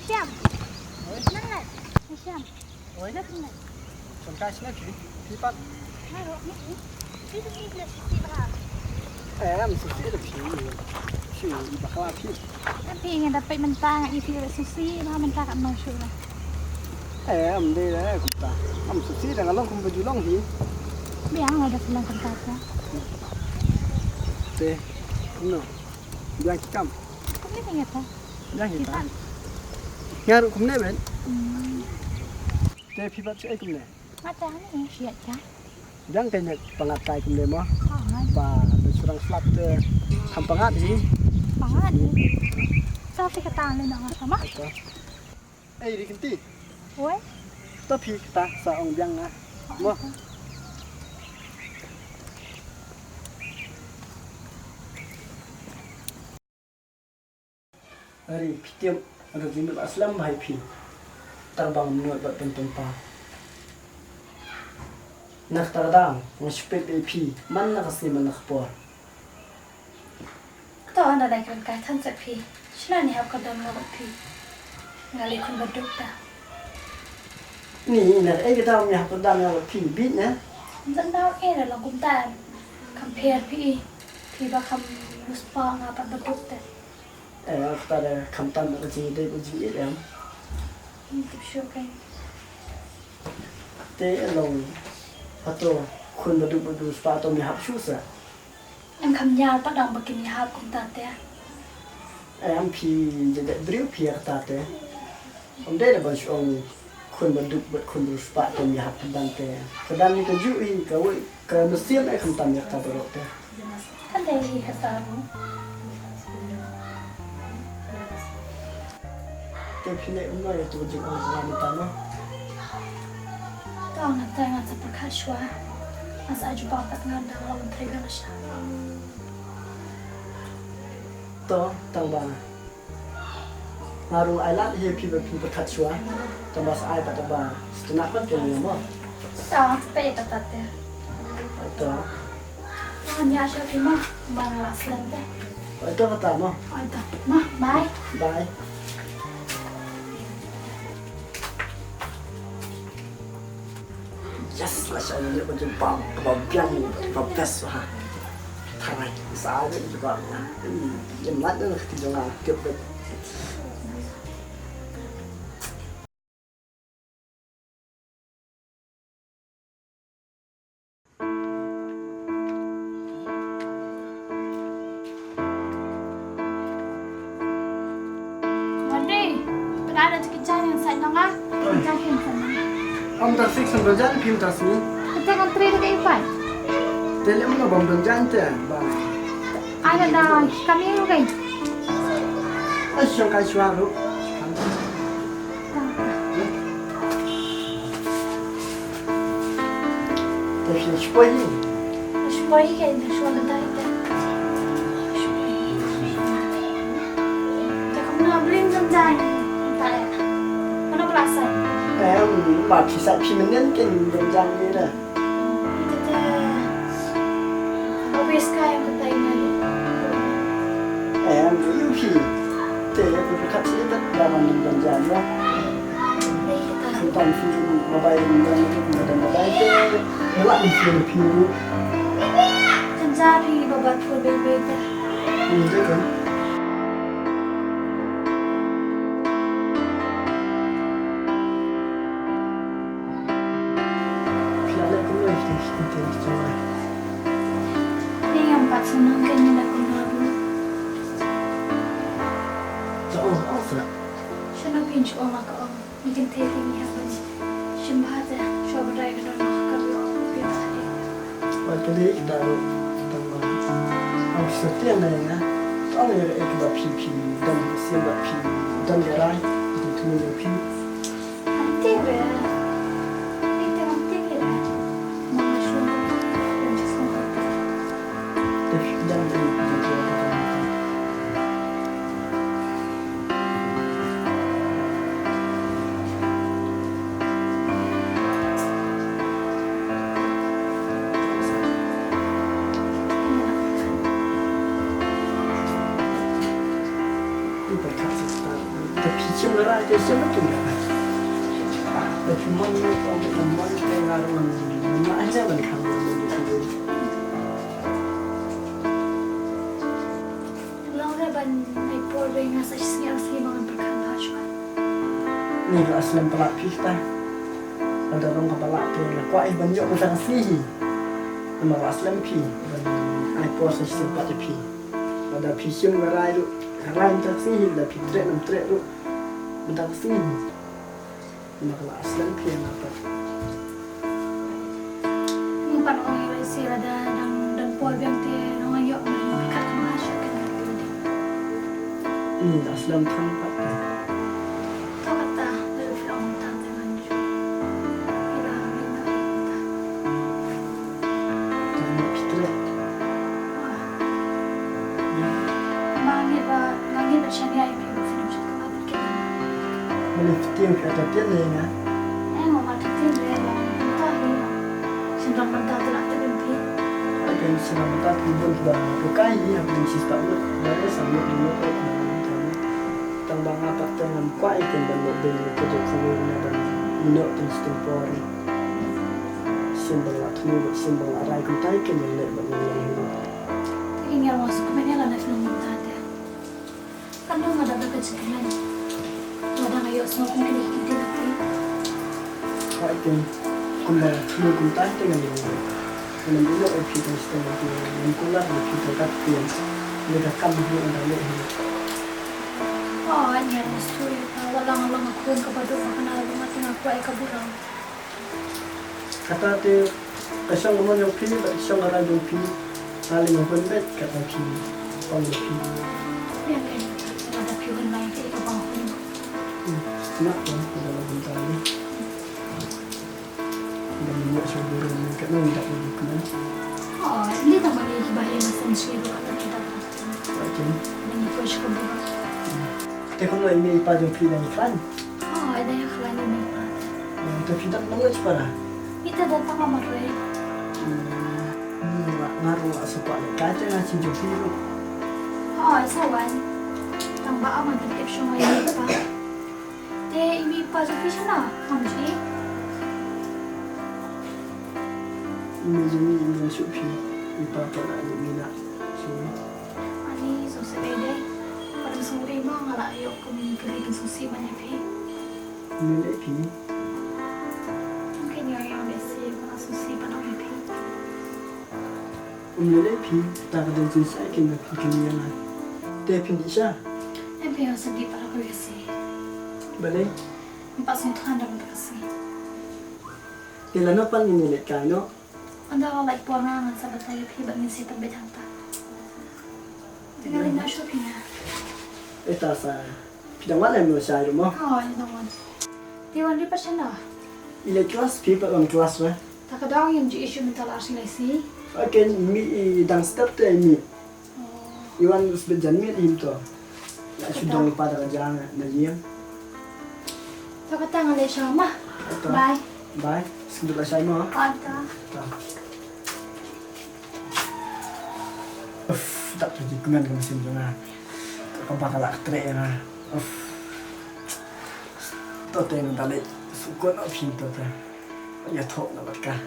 Hisham. Mana? Hisham. Oi, Mana? sampai sini pipat. Mana ni? Itu ni belas si bah. Susi ada iba kawa pi. Tapi yang dapat mentah itu susi, bah mentah kat mana syurah. Dia dah kita. Susi dah kalau kumpul julong hi. Biang ada pulang tempat ya. Teh, no. Biang kam. Kau ni ingat tak? Biang kita. Ngaruh kumne ben. Teh pipat cuy kumne. Macam ni siap tak? Biang tanya pengatai kumne mah. Pangan. Ba, surang slap teh. Kampangat ni. Pangan ni. Tapi kata ni nak sama. Rikinti. Oi. Tapi kita saong biang ah. Mo. Hari pitiam ada jimat aslam bahai pi. Terbang menurut buat tempat. Nak terdang, ngespek pi. Mana kasih mana kapor. ตอนอะไรกันการท่านจะพี่ฉันนี่ครับก็ดำมาแบบพี่งานเลยคนบดุกตา Ni nak kita punya terdang yang pi bit na. ฉันเล่าเองเรากุมตาคำเพียรพี่พี่ว่าคำมุสปองาปันบดุกแต่ Kita ada kamtan uji dek uji ilmu. ติดเชื้อกัน Teh long atau kun berdua sepatu mihap susah. อันคำยาวประดองบกินยาบกุมตาเตะ Pi jadi beriu pi kata teh. Dia ada banyak orang kun berdua kun sepatu mihap dan teh. Kadang ni kejui kau ke mesin kamtan yang kata berok teh. ท่านเดลีคาตารุ Teh pilih umur itu juga orang mutano. ต้องนับใจงานสัมปทานชัวอาศัยจุบปัดงานดังเรามันเทกันชา Toh tambah. Ngaruh ailat he pi pi berkat shua. Tambah sai tambah setenak kan tu ni mo. ตอนไปตัดตัดเตะ Toh. งานยาชอบพี่มั้งบางลาสเลนเตะ Itu kata mo. อ๋อต่อมาบาย Bye. Yes, macam ni macam kebabian kebabes ha. Thai, sao vậy các bạn nhá. Nhìn lát nữa thì chúng ta tiếp tục. Mandi. Berada di kerja yang saya nongah. Kerja yang sana. Om tak sih sembajan film tak sih. Kita ngantri dekat Ipan. Tele mana bom benjan teh. Bang. Ada dah kami lu guys. Asyik kai suara. Tapi sepoi. Supaya kayak di suara tadi teh. Tapi kamu nak beli jangan tak ya? Mana perasan? Mà thì sao khi mình nhấn cái benjan ni lah. Itu teh. Habis kaya yang kita ini. Yêu thì để tôi phải cắt sẽ tất là mình benjan đó. Ini kita. Không toàn phim mobile mình đang mobile thế. Nó lại phim phim. Jangan pi babat full baby teh. Thế cơ. Ini yang empat senang kayaknya dah kenal dulu. Saya nak pinjam orang ke orang. Mungkin tadi ni apa ni? Siapa ada? Siapa ada yang nak kerja? Biar saya. Jadi kita harus setiap nanya. Kalau yang kita pipi dan siapa pipi dan gerai itu tu pipi. Nanti ber. Ini nanti kira. Mana suami yang sesuatu. Tapi jangan jadi berkat sesuatu. Tapi cuma aja sama tu dah. Tapi mana orang mana tengah orang mana aja balik kamu begitu. Laura ban ay por nga sa siya si mga perkanasyon. Ni kalau aslam pelak pista. Ada orang kepala tu lah. Kuat banyak besar sih. Nama aslam pi. Ai por sa sempat pi. Ada pi cuma rai tu. Rai tak sih. Dah pi trek tu. Bentar sih. Nama aslam pi apa? Yung panahon yung sila dan por yang te ngayon ng perkanasyon kan. Ni aslam tanpa. Tahu kata dari film tante manju. Ila minta ita. Jangan pi trek. Mangit ba siya niya yung film siya kapatid kita. Mana fitim kata dia ni na. Mau matatin dia lang tahi. Sindang mentatala terbentuk. Akan selamat kubur bukai yang prinsip tak boleh. Dari sama dulu tambang apa dengan kuat itu dan lebih kerja sendiri dan minyak terus tempori. Simbol waktu simbol arai kuntai kembali bagi Ini yang masuk ke mana lah film mentatala. Kan dong ada berkecuali. Ada ngayon semua kung kinikita na kayo. Akan kembali semua kuntai dengan ini. Dengan minyak itu terus tempori. Mengkulat itu terkait mereka kami yang ada ini. Hanya story walang ako kapado makanala dumating ako ay kaburang. Kata dia kasang naman yung pi, kasang aral yung pi. Saling ang hundred kata pi, pang pi. Yan kaya ada piyuhan na yung ikaw pang huli mo. Nak pun pada lagu tadi. Dan minyak subur yang kat mana tak boleh kena. Hindi naman yung bahaya na sa nsiro at ang kita. Macam Hindi ko siya kaburang. Teko no ini ipa yung pi dan iklan. Ada yung kalanya may pata. Tapi tak nama cepara. Ita datang ka maroy. Ngaruh asap ni. Kata ngasih yung pi lu. Sawan. Ang baa magtitip siya ngayon pa. Te, imi pa sa siya na. Mamji. Ini jemi ini masuk pi. Ipa tak nak ni nak. So Ani, so sa ede. Parang sa uri mo, nga layo kung kaligin susi man niya pi. ini lek pi. Mungkin yung besi, kung susi pa ng pi. Ini lek pi. Tak ada jenis saya kena pi kena lah. Teh pi di sah. Yang pinang sedih para ko kasi. Balik. Empat sentuhan dalam kasi. Kailan na pan ini lek kay no. Anda ka like po nga sa batay pi ba minsi tabi tanta. Tinggalin na siya pina. Ita sa pidang wala mo sa mo. Yun naman. Diwan rin pa siya na. Ile kelas people on kelas ba. Takadang yung issue mental arsi lai si. Okay, mi dang step tu mi. Iwan sebejan mi him to. Ya sudah pada kerja na dia. Takatang alay siya ma. Bye. Bye. Sebentar saya mo. Anta. Tak pergi kemen ke mesin tu na. Kau bakal nak trek na. Tu tengok tadi. Suka nak pintu tu. Ya thok nak berkah.